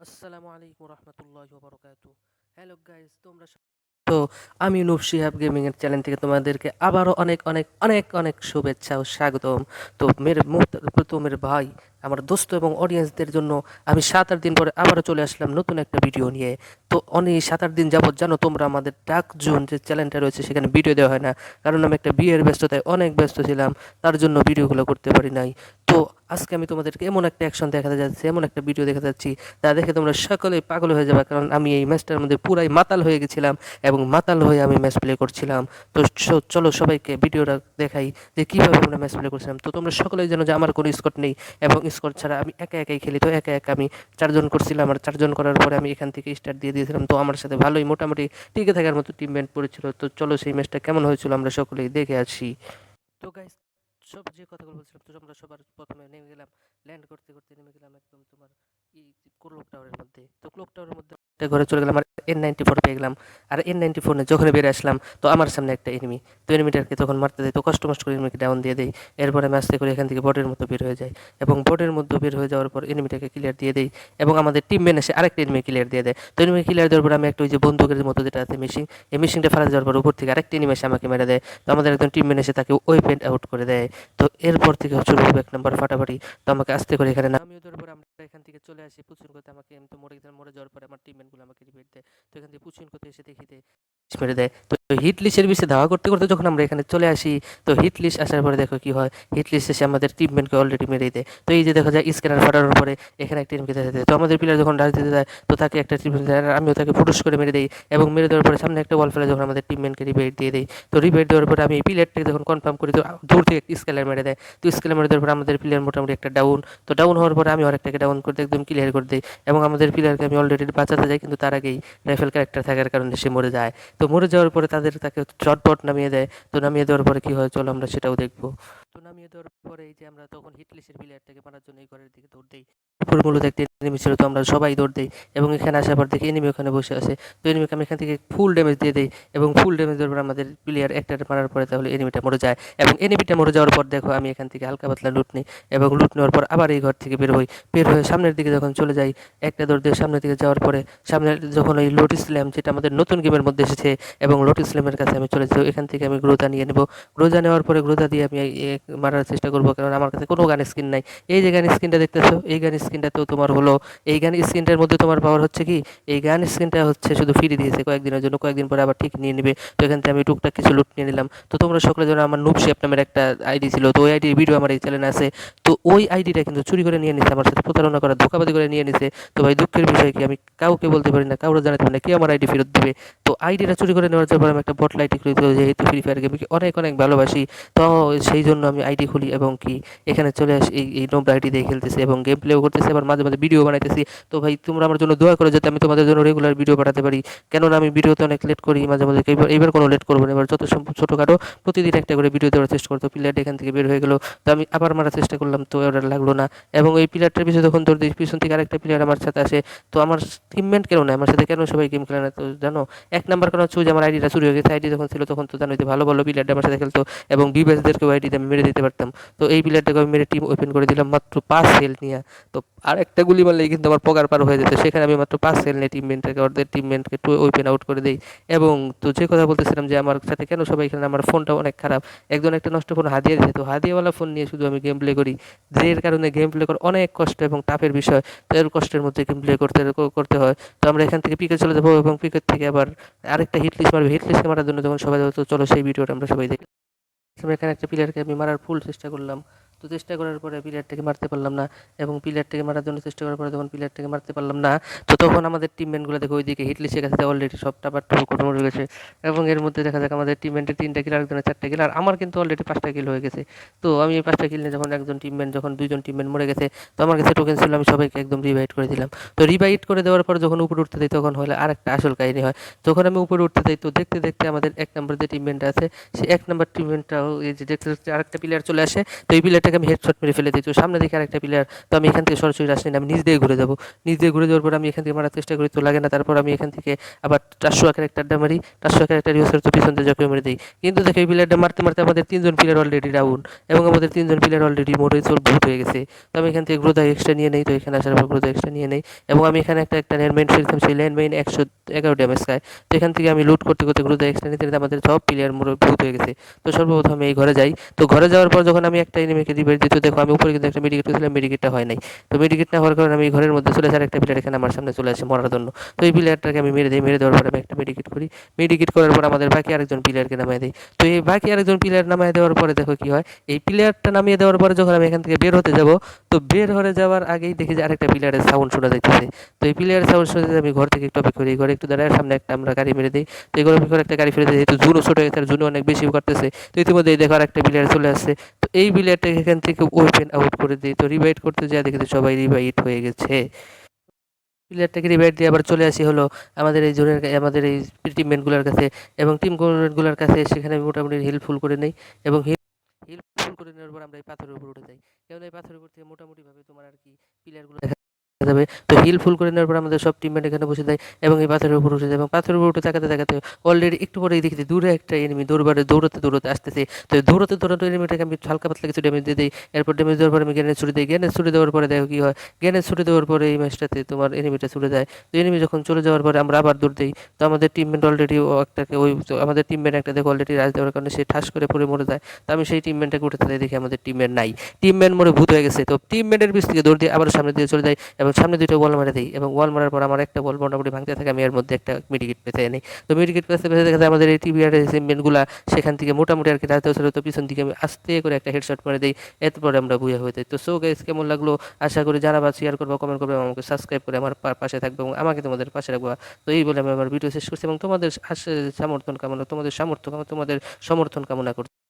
আসসালামু আলাইকুম রহমতুল্লাহি ওয়া বারাকাতুহু। হ্যালো গাইস, তো আমি নূপ শিহাব গেমিং এর চ্যানেল থেকে তোমাদেরকে আবারও অনেক অনেক অনেক অনেক শুভেচ্ছা ও স্বাগতম। তো মেরে ভাই, আমার দোস্ত এবং অডিয়েন্সদের জন্য আমি 7-8 দিন পরে আবারও চলে আসলাম নতুন একটা ভিডিও নিয়ে। তো অনেক 7-8 দিন যাবত জানো তোমরা আমাদের ডাক জোন যে চ্যানেলটা রয়েছে সেখানে ভিডিও দেওয়া হয় না, কারণ আমি একটা বিয়ের ব্যস্ততায় অনেক ব্যস্ত ছিলাম, তার জন্য ভিডিওগুলো করতে পারি নাই। তো আজকে আমি তোমাদেরকে এমন একটা অ্যাকশন দেখাতে যাচ্ছি, এমন একটা ভিডিও দেখাতে যাচ্ছি, তা দেখে তোমরা সকলেই পাগল হয়ে যাবে, কারণ আমি এই ম্যাচটার মধ্যে পুরাই মাতাল হয়ে গেছিলাম এবং মাতাল হয়ে আমি ম্যাচ প্লে করছিলাম। তো চলো সবাইকে ভিডিওটা দেখাই যে কীভাবে আমরা ম্যাচ প্লে করছিলাম। তো তোমরা সকলেই জানো যে আমার কোনো স্কট নেই এবং স্কট ছাড়া আমি একা একাই খেলি। তো একা একা আমি 4 জন করছিলাম, আর 4 জন করার পরে আমি এখান থেকে স্টার্ট দিয়ে দিয়েছিলাম। তো আমার সাথে ভালোই মোটামুটি টিকে থাকার মতো টিমমেট পড়েছিল। তো চলো সেই ম্যাচটা কেমন হয়েছিল আমরা সকলেই দেখে আসি। তো গাইস, সব যে কথাগুলো বলছিলাম, তো আমরা সবার প্রথমে নেমে গেলাম, ল্যান্ড করতে করতে নেমে গেলাম একদম তোমার এই ক্লক টাওয়ারের মধ্যে। তো ক্লক টাওয়ারের মধ্যে একটা ঘরে চলে গেলাম, আর N94 পেয়ে গেলাম। আর N94 নিয়ে যখন বেরিয়ে আসলাম, তো আমার সামনে একটা এনিমি। তো এনিমিটাকে তখন মারতে দেয়, তো কষ্ট মষ্ট করে এনিমিকে ডাউন দিয়ে দেয়। এরপরে আমি আস্তে করে এখান থেকে বটের মতো বের হয়ে যায়, এবং বটের মধ্যে বের হয়ে যাওয়ার পর এনিমিটাকে ক্লিয়ার দিয়ে দেয়, এবং আমাদের টিম ম্যান এসে আরেকটা এনিমি ক্লিয়ার দিয়ে দেয়। তো এনিমি ক্লিয়ার দেওয়ার পর আমি একটা ওই যে বন্দুকের মতো যেটা আছে মেশিন, এই মেশিনটা ফেলা যাওয়ার পর উপর থেকে আরেকটা এনিমি এসে আমাকে মেরে দেয়। তো আমাদের একজন টিম ম্যান এসে তাকে ওয়েপেন আউট করে দেয়। তো এরপর থেকে শুরু হবে 1 নম্বর ফাটাফাটি। তো আমাকে আস্তে করে এখানে নামিয়ে দেওয়ার পরে আমরা এখান থেকে চলে আসি পুচুন করতে। আমি তো মরে গেছিলাম, মরে যাওয়ার পরে আমার টিমমেটগুলো আমাকে রিভাইভ দেয়। তো এখান থেকে পুচুন করতে এসে দেখিতে মেরে দেয়। তো হিট লিস্টের বিষয়ে ধাওয়া করতে করতে যখন আমরা এখানে চলে আসি, তো হিট লিস্ট আসার পরে দেখো কি হয়, হিট লিস্ট এসে আমাদের টিমমেটকে অলরেডি মেরে দেয়। তো এই যে দেখা যায় স্ক্যানার ফাটানোর পরে এখানে একটা টিমকে দেখা যায়। তো আমাদের প্লেয়ার যখন ডাচ দিতে যায়, তো তাকে একটা টিম, আমিও তাকে ফুটুস করে মেরে দিই, এবং মেরে দেওয়ার পরে সামনে একটা বল ফেলে যখন আমাদের টিমমেটকে রিভাইভ দিয়ে দেয়। তো রিভাইভ দেওয়ার পরে আমি এই প্লেয়ারটাকে যখন কনফার্ম করি, তো দূর থেকে স্কেলার মেরে দেয়। তো স্কেলার মেরে দেওয়ার পরে আমাদের প্লেয়ার মোটামুটি একটা ডাউন। তো ডাউন হওয়ার পরে আমি আরেকটাকে ডাউন করতে একদম ক্লিয়ার করে দিই, এবং আমাদের প্লেয়ারকে আমি অলরেডি বাঁচাতে যাই, কিন্তু তার আগেই রাইফেল ক্যারেক্টার থাকার কারণে সে মরে যায়। তো মরে যাওয়ার পরে তাকে চটপট নামিয়ে দেয়। তো নামিয়ে দেওয়ার পরে কি হয় চলো আমরা সেটাও দেখবো। তো নামিয়ে দেওয়ার পরে এই যে আমরা তখন হিটলিস্টের প্লেয়ারটাকে মারার জন্য এই ঘরের দিকে দৌড় দেই। উপরে মূলত একটা এনিমি ছিল, তো আমরা সবাই দৌড় দেই, এবং এখানে আসার পর দেখি এনিমি ওখানে বসে আছে। তো এনিমিকে আমি এখান থেকে ফুল ড্যামেজ দিয়ে দিই, এবং ফুল ড্যামেজ দেওয়ার পর আমাদের প্লেয়ার একটা মারার পরে তাহলে এনিমিটা মরে যায়। এবং এনিমিটা মরে যাওয়ার পর দেখো আমি এখান থেকে হালকা পাতলা লুট নিই, এবং লুট নেওয়ার পর আবার এই ঘর থেকে বের হই। বের হয়ে সামনের দিকে যখন চলে যাই, একটা দৌড় দিয়ে সামনের দিকে যাওয়ার পরে সামনে যখন ওই লোটিস ল্যাম্প, যেটা আমাদের নতুন গেমের মধ্যে এসেছে, এবং লোটিস ল্যাম্পের কাছে আমি চলে যাই। এখান থেকে আমি গ্রোজা নিয়ে নেব। গ্রোজা নেওয়ার পরে গ্রোজা দিয়ে আমি মারার চেষ্টা করবো, কারণ আমার কাছে কোনো গান স্কিন নাই। এই যে গান স্কিনটা দেখতেছো, এই গান স্কিনটাতেও তোমার হলো, এই গান স্কিনটার মধ্যে তোমার পাওয়ার হচ্ছে কি, এই গান স্কিনটা হচ্ছে শুধু ফ্রি দিয়েছে কয়েকদিনের জন্য, কয়েকদিন পরে আবার ঠিক নিয়ে নেবে। তো এখান থেকে আমি টুকটাক কিছু লুট নিয়ে নিলাম। তো তোমরা সকলে জানো আমার নুব শেপ নামের একটা আইডি ছিল, তো ওই আইডির ভিডিও আমার এই চ্যানেলে আছে। তো ওই আইডিটা কিন্তু চুরি করে নিয়ে নিছে, আমার সাথে প্রতারণা করা, ধোঁকাবাজি করে নিয়ে নিছে। তো ভাই দুঃখের বিষয় কি, আমি কাউকে বলতে পারি না, কাউকে জানাতে পারি না কে আমার আইডি ফেরত দিবে। তো আইডিটা চুরি করে নেওয়ার পর আমি একটা বট লাইটি খুলি, তো যেহেতু ফ্রি ফায়ার গেমকে অনেক অনেক ভালোবাসি, তো সেই জন্য আমি আইডি খুলি, এবং কি এখানে চলে আসি এই নোবরা আইডি দিয়ে খেলতেছি, এবং গেম প্লেও করতেছি, আবার মাঝে মাঝে ভিডিও বানাইতেছি। তো ভাই তোমরা আমার জন্য দোয়া করে যাতে আমি তোমাদের জন্য রেগুলার ভিডিও পাঠাতে পারি, কেননা আমি ভিডিওতে অনেক লেট করি মাঝে মাঝে। এবার কোনো লেট করবো না, এবার যত সম্ভব ছোটোখাটো প্রতিদিন একটা করে ভিডিও দেওয়ার চেষ্টা করতো। প্লেয়ারটা এখান থেকে বের হয়ে গেলো, তো আমি আবার মারার চেষ্টা করলাম, তো ওটা লাগলো না। এবং এই প্লেয়ারটার পিছনে যখন দৌড় দিই, পিছন থেকে আরেকটা প্লেয়ার আমার সাথে আসে। তো আমার টিমমেট কেন না, আমার সাথে কেন সবাই গেম খেলে না, তো জানো 1 নাম্বার কারণ হচ্ছে যে আমার আইডিটা চুরি হয়ে গেছে। আইডি যখন ছিল তখন তো জানোই যে ভালো ভালো প্লেয়ারটা আমার সাথে খেলতো, এবং বিবেসদেরকেও আইডিতে আমি মেরে দিতে পারতাম। তো এই প্লেয়ারটাকে আমি মেরে টিম ওপেন করে দিলাম মাত্র 5 হেল নিয়ে। তো আর একটা গুলি মারলেই কিন্তু আমার পগার পার হয়ে যেত, সেখানে আমি মাত্র 5 হেল নিয়ে টিমমেটকে, ওদের টিমমেটকে ওপেন আউট করে দিই। এবং তো যে কথা বলতেছিলাম যে আমার সাথে কেন সবাই খেলে, আমার ফোনটা অনেক খারাপ। একজন একটা নষ্ট ফোন হাতিয়ে দিয়েছে, তো হাতিয়েওয়ালা ফোন নিয়ে শুধু আমি গেম প্লে করি, যের কারণে গেম প্লে করা অনেক কষ্ট এবং টাফের বিষয়। তো এর কষ্টের মধ্যে গেম প্লে করতে হয়। তো আমরা এখান থেকে পিকে চলে যাবো, এবং পিকের থেকে আবার আরেকটা হিট লিস্ট মারবে। হিট লিস্টে মারার জন্য যখন সবাই যাবো, তো চলো সেই ভিডিওটা আমরা সবাই দেখি। এখানে একটা প্লেয়ারকে আমি মারার ফুল চেষ্টা করলাম, তো চেষ্টা করার পরে প্লেয়ারটাকে মারতে পারলাম না, এবং প্লেয়ারটাকে মারার জন্য চেষ্টা করার পরে যখন প্লেয়ারটাকে মারতে পারলাম না, তো তখন আমাদের টিমমেটগুলো দেখো ওইদিকে হিটলিস্টের কাছে অলরেডি সবটা বার করে মরে গেছে। এবং এর মধ্যে দেখা যাক আমাদের টিমমেটের 3টা কিল, আরেকজনের 4টা কিল, আর আমার কিন্তু অলরেডি 5টা কিল হয়ে গেছে। তো আমি এই 5টা কিল নিয়ে যখন যখন 2জন টিমমেট মরে গেছে, তো আমার কাছে টোকেন ছিল, আমি সবাইকে একদম রিভাইট করে দিলাম। তো রিভাইট করে দেওয়ার পর যখন উপরে উঠতে দিই, তখন হলে আর একটা আসল কাহিনী হয়। যখন আমি উপরে উঠতে যাই, তো দেখতে দেখতে আমাদের 1 নম্বর যে টিমমেটটা আছে, সে 1 নম্বর টিমমেটটাও এই যে দেখতে দেখতে আরেকটা প্লেয়ার চলে আসে। তো এই প্লেয়ারটা প্লেয়ারটাকে আমি হেডশট মেরে ফেলে দিই। তো সামনে দেখি আরেকটা প্লেয়ার, তো আমি এখান থেকে সরাসরি রাশ নিই না, আমি নিজ দিয়ে ঘুরে যাবো। নিজ দিয়ে ঘুরে যাওয়ার পর আমি এখান থেকে মারার চেষ্টা করি, তো লাগে না। তারপর আমি এখান থেকে আবার 400 ক্যারেক্টারটা মারি, 400 ক্যারেক্টার ইউজ করে তো পিছন দিয়ে ঝাঁপিয়ে মেরে দিই। কিন্তু দেখো এই প্লেয়ারটা মারতে মারতে আমাদের 3 জন প্লেয়ার অলরেডি ডাউন, এবং আমাদের 3 জন প্লেয়ার অলরেডি মরে ভূত হয়ে গেছে। তো আমি এখান থেকে গ্রোথা এক্সট্রা নিয়ে নেই, তো এখানে আসার পর গ্রোথা এক্সট্রা নিয়ে নেই, এবং আমি এখানে একটা ল্যান্ডমাইন ফেলতাম, সেই ল্যান্ডমাইন 111 ড্যামেজ খায়। তো এখান থেকে আমি লুট করতে করতে গ্রোথা এক্সট্রা নিতে নিতে আমাদের সব প্লেয়ার মরে ভূত হয়ে গেছে। তো সর্বপ্রথম আমি এই ঘরে যাই। তো ঘরে যাওয়ার পর যখন আমি একটা এনিমিকে রিভাইভ দিই, তো দেখো আমি উপরে কিন্তু একটা মেডিকেট করেছিলাম, মেডিকেটটা হয় নাই। তো মেডিকেট না হওয়ার কারণে আমি ঘরের মধ্যে চলে যাই, একটা প্লেয়ার এখানে আমার সামনে চলে আসে মরার জন্য। তো এই প্লেয়ারটাকে আমি মেরে দিই, মেরে দেওয়ার পর আমি একটা মেডিকেট করি। মেডিকেট করার পর আমাদের বাকি আরেকজন প্লেয়ারকে নামায় দিই। তো এই বাকি আরেকজন প্লেয়ার নামায় দেওয়ার পরে দেখো কি হয়, এই প্লেয়ারটা নামিয়ে দেওয়ার পরে যখন আমি এখান থেকে বের হতে যাব, তো বের হয়ে যাওয়ার আগেই দেখি যে আরেকটা প্লেয়ারের সাউন্ড শোনা যাইতেছে। তো এই প্লেয়ারের সাউন্ড শুনে আমি ঘর থেকে একটু অপেক্ষা করি, ঘরে একটু দাঁড়ায়, সামনে একটা আমরা গাড়ি মেরে দিই। তো এই ঘরের ভিতরে একটা গাড়ি ফেলে দিই, যেহেতু জুনও ছোট হয়ে গেছে আর জুনও অনেক বেশি করতেছে। তো ইতিমধ্যে দেখো আরেকটা প্লেয়ার চলে আসছে। তো এই প্লেয়ারটাকে এখান থেকে ওপেন আউট করে দিই। তো রিভাইভ করতে যা দেখি তো সবাই রিভাইভ হয়ে গেছে। প্লেয়ারটাকে রিভাইভ দিয়ে আবার চলে আসি হলো আমাদের এই জোনের, আমাদের এই টিমমেটগুলোর কাছে, এবং টিমমেটগুলোর কাছে সেখানে আমি মোটামুটি হিল ফুল করে নেই, এবং হিল ফুল করে নেওয়ার পর আমরা এই পাথরের উপর উঠে যাই। কারণ এই পাথরের উপর থেকে মোটামুটিভাবে তোমার আর কি প্লেয়ারগুলো দেখা যাবে। তো হিল ফুল করে নেওয়ার পর আমাদের সব টিমমেট এখানে বসে যায়, এবং এই পাথরের উপর উঠে যায়, এবং পাথরের উপর উঠে তাকাতে তাকাতে অলরেডি একটু পরেই দেখি যে দূরে একটা এনিমি দৌড়াতে দৌড়াতে আসতেছে। তো এই দৌড়াতে দৌড়াতে এনিমিটাকে আমি হালকা পাতলা কিছু ড্যামেজ দিয়ে দিই। এরপর ড্যামেজ দেওয়ার পর আমি গ্রেনেড ছুড়ে দিই। গ্রেনেড ছুড়ে দেওয়ার পরে দেখো কি হয়, গ্রেনেড ছুড়ে দেওয়ার পরে এই ম্যাচটাতে তোমার এনিমিটা চলে যায়। তো এনিমি যখন চলে যাওয়ার পরে আমরা আবার দৌড় দিই। তো আমাদের টিমমেট অলরেডি একটাকে ওই, তো আমাদের টিমমেট একটা দেখো অলরেডি রাজ দেওয়ার কারণে সে ঠাস করে পড়ে মরে যায়। তো আমি সেই টিমমেটটাকে উঠে তাদের দেখি আমাদের টিমমেট নাই, টিমমেট মরে ভূত হয়ে গেছে। তো টিমমেটের পিছ থেকে দৌড় দিয়ে আবার সামনে দিয়ে চলে যাই, এবং সামনে দুটো বল মারে দিই, এবং বল মারার পর আমার একটা বল মোটামুটি ভাঙতে থাকে, আমি এর মধ্যে একটা মেডিকেট পেতে নিই। তো মেডিকেট পেতে পেতে দেখা যায় আমাদের এই টিভিআর টিমমেটগুলা সেখান থেকে মোটামুটি আর কি রাজদেও ছিল। তো পিছন দিকে আমি আস্তে করে একটা হেডশট মারে দিই, এরপরে আমরা বুয়া হয়ে যাই। তো সো গাইস, কেমন লাগলো আশা করি জানাবা, শেয়ার করবো, কমেন্ট করবে, এবং আমাকে সাবস্ক্রাইব করে আমার পাশে থাকবে, এবং আমাকে তোমাদের পাশে রাখবা। তো এই বলে আমি আমার ভিডিও শেষ করছি, এবং তোমাদের সমর্থন কামনা, তোমাদের সমর্থন কামনা করছি।